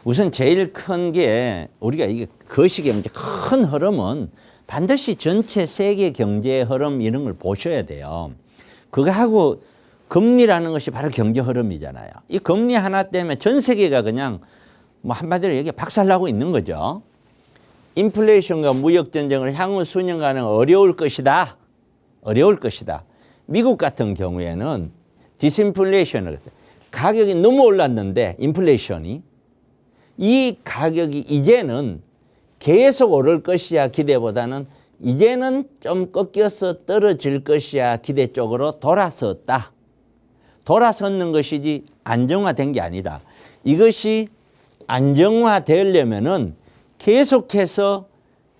우선 제일 큰 게 우리가 이게 거시기에 이제 큰 흐름은 반드시 전체 세계 경제 흐름 이런 걸 보셔야 돼요. 그거하고 금리라는 것이 바로 경제 흐름이잖아요. 이 금리 하나 때문에 전 세계가 그냥 뭐 한마디로 얘기 박살나고 있는 거죠. 인플레이션과 무역 전쟁을 향후 수년간은 어려울 것이다. 어려울 것이다. 미국 같은 경우에는 디스인플레이션을 가격이 너무 올랐는데 인플레이션이 이 가격이 이제는 계속 오를 것이야 기대보다는 이제는 좀 꺾여서 떨어질 것이야 기대 쪽으로 돌아섰다. 돌아섰는 것이지 안정화된 게 아니다. 이것이 안정화되려면은 계속해서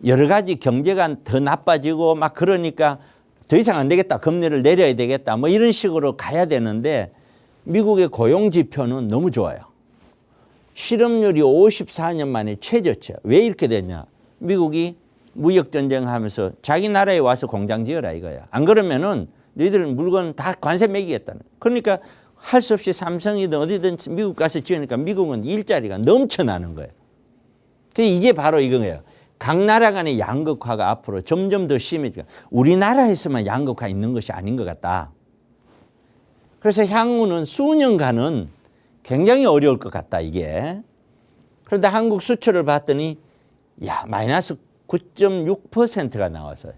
여러 가지 경제가 더 나빠지고 막 그러니까 더 이상 안 되겠다. 금리를 내려야 되겠다. 뭐 이런 식으로 가야 되는데 미국의 고용 지표는 너무 좋아요. 실업률이 54년 만에 최저치야. 왜 이렇게 됐냐? 미국이 무역 전쟁하면서 자기 나라에 와서 공장 지어라 이거야. 안 그러면은 너희들 물건 다 관세 매기겠다는. 그러니까 할 수 없이 삼성이든 어디든 미국 가서 지으니까 미국은 일자리가 넘쳐나는 거예요. 이게 바로 이거예요. 각 나라 간의 양극화가 앞으로 점점 더 심해지고 우리나라에서만 양극화 있는 것이 아닌 것 같다. 그래서 향후는 수년간은 굉장히 어려울 것 같다 이게. 그런데 한국 수출을 봤더니 야 마이너스 9.6%가 나왔어요.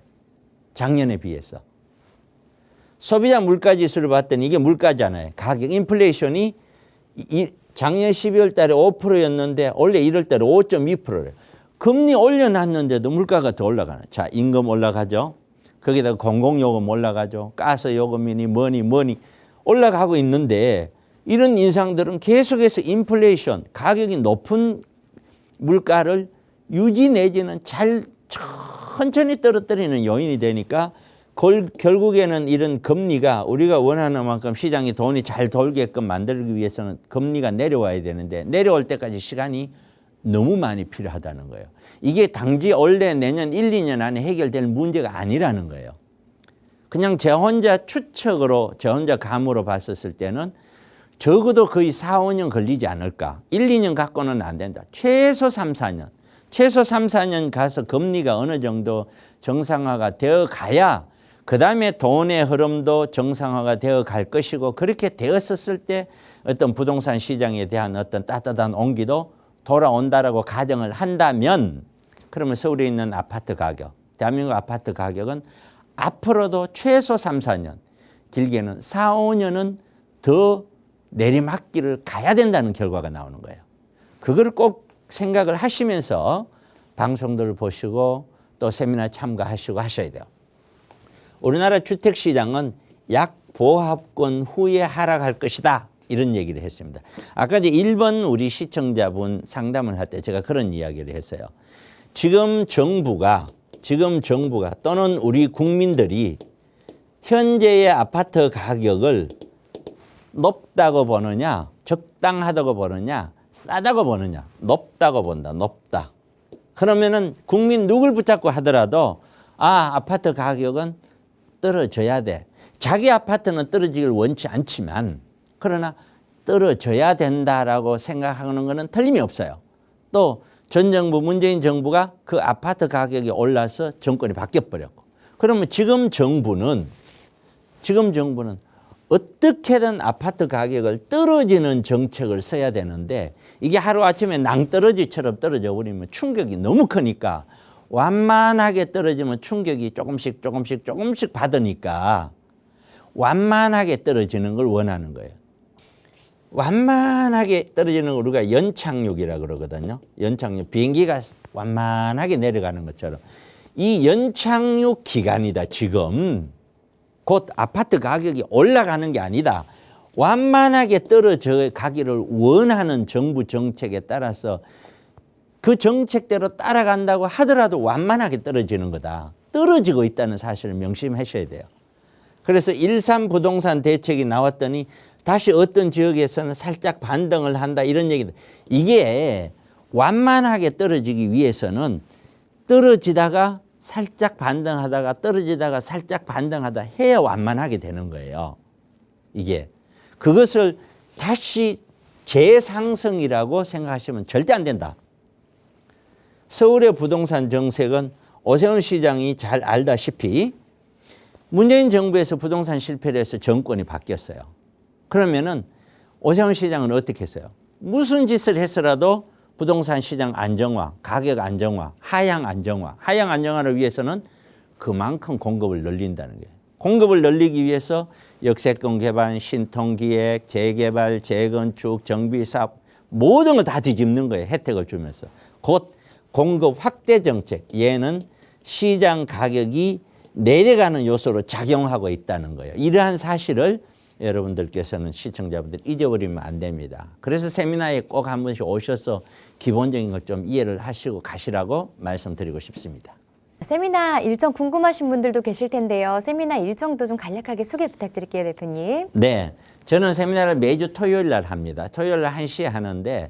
작년에 비해서. 소비자 물가지수를 봤더니 이게 물가잖아요. 가격 인플레이션이 작년 12월 달에 5%였는데 원래 1월 달에 5.2%래요. 금리 올려놨는데도 물가가 더 올라가는. 자, 임금 올라가죠. 거기다가 공공요금 올라가죠. 가스요금이니 뭐니 올라가고 있는데 이런 인상들은 계속해서 인플레이션, 가격이 높은 물가를 유지 내지는 잘 천천히 떨어뜨리는 요인이 되니까 결국에는 이런 금리가 우리가 원하는 만큼 시장에 돈이 잘 돌게끔 만들기 위해서는 금리가 내려와야 되는데 내려올 때까지 시간이 너무 많이 필요하다는 거예요. 이게 당지 원래 내년 1, 2년 안에 해결될 문제가 아니라는 거예요. 그냥 제 혼자 추측으로 제 혼자 감으로 봤었을 때는 적어도 거의 4, 5년 걸리지 않을까. 1, 2년 갖고는 안 된다. 최소 3, 4년. 최소 3, 4년 가서 금리가 어느 정도 정상화가 되어 가야 그다음에 돈의 흐름도 정상화가 되어 갈 것이고 그렇게 되었을 때 어떤 부동산 시장에 대한 어떤 따뜻한 온기도 돌아온다라고 가정을 한다면 그러면 서울에 있는 아파트 가격, 대한민국 아파트 가격은 앞으로도 최소 3, 4년, 길게는 4, 5년은 더 내리막길을 가야 된다는 결과가 나오는 거예요. 그걸 꼭 생각을 하시면서 방송들을 보시고 또 세미나 참가하시고 하셔야 돼요. 우리나라 주택시장은 약 보합권 후에 하락할 것이다. 이런 얘기를 했습니다. 아까 이제 1번 우리 시청자분 상담을 할 때 제가 그런 이야기를 했어요. 지금 정부가 또는 우리 국민들이 현재의 아파트 가격을 높다고 보느냐, 적당하다고 보느냐, 싸다고 보느냐. 높다고 본다. 높다. 그러면은 국민 누굴 붙잡고 하더라도 아파트 가격은 떨어져야 돼. 자기 아파트는 떨어지길 원치 않지만 그러나 떨어져야 된다라고 생각하는 것은 틀림이 없어요. 또 전 정부 문재인 정부가 그 아파트 가격이 올라서 정권이 바뀌어버렸고 그러면 지금 정부는 어떻게든 아파트 가격을 떨어지는 정책을 써야 되는데 이게 하루아침에 낭떠러지처럼 떨어져 버리면 충격이 너무 크니까 완만하게 떨어지면 충격이 조금씩 받으니까 완만하게 떨어지는 걸 원하는 거예요. 완만하게 떨어지는 걸 우리가 연착륙이라고 그러거든요. 연착륙, 비행기가 완만하게 내려가는 것처럼 이 연착륙 기간이다. 지금 곧 아파트 가격이 올라가는 게 아니다. 완만하게 떨어져 가기를 원하는 정부 정책에 따라서 그 정책대로 따라간다고 하더라도 완만하게 떨어지는 거다. 떨어지고 있다는 사실을 명심하셔야 돼요. 그래서 일산 부동산 대책이 나왔더니 다시 어떤 지역에서는 살짝 반등을 한다 이런 얘기들. 이게 완만하게 떨어지기 위해서는 떨어지다가 살짝 반등하다가 떨어지다가 살짝 반등하다 해야 완만하게 되는 거예요. 이게 그것을 다시 재상승이라고 생각하시면 절대 안 된다. 서울의 부동산 정책은 오세훈 시장이 잘 알다시피 문재인 정부에서 부동산 실패를 해서 정권이 바뀌었어요. 그러면은 오세훈 시장은 어떻게 했어요? 무슨 짓을 했어라도 부동산 시장 안정화, 가격 안정화, 하향 안정화. 하향 안정화를 위해서는 그만큼 공급을 늘린다는 거예요. 공급을 늘리기 위해서 역세권 개발, 신통기획, 재개발, 재건축, 정비사업 모든 걸 다 뒤집는 거예요. 혜택을 주면서. 곧 공급 확대 정책. 얘는 시장 가격이 내려가는 요소로 작용하고 있다는 거예요. 이러한 사실을 여러분들께서는 시청자분들 잊어버리면 안 됩니다. 그래서 세미나에 꼭 한 번씩 오셔서 기본적인 걸 좀 이해를 하시고 가시라고 말씀드리고 싶습니다. 세미나 일정 궁금하신 분들도 계실 텐데요. 세미나 일정도 좀 간략하게 소개 부탁드릴게요, 대표님. 네, 저는 세미나를 매주 토요일 날 합니다. 토요일 날 1시에 하는데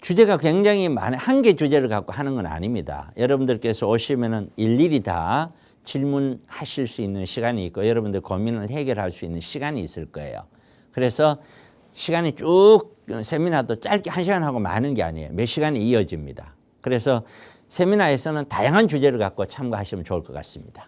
주제가 굉장히 많아요. 한 개 주제를 갖고 하는 건 아닙니다. 여러분들께서 오시면은 일일이 다 질문하실 수 있는 시간이 있고 여러분들 고민을 해결할 수 있는 시간이 있을 거예요. 그래서 시간이 쭉 세미나도 짧게 1시간 하고 많은 게 아니에요. 몇 시간이 이어집니다. 그래서 세미나에서는 다양한 주제를 갖고 참가하시면 좋을 것 같습니다.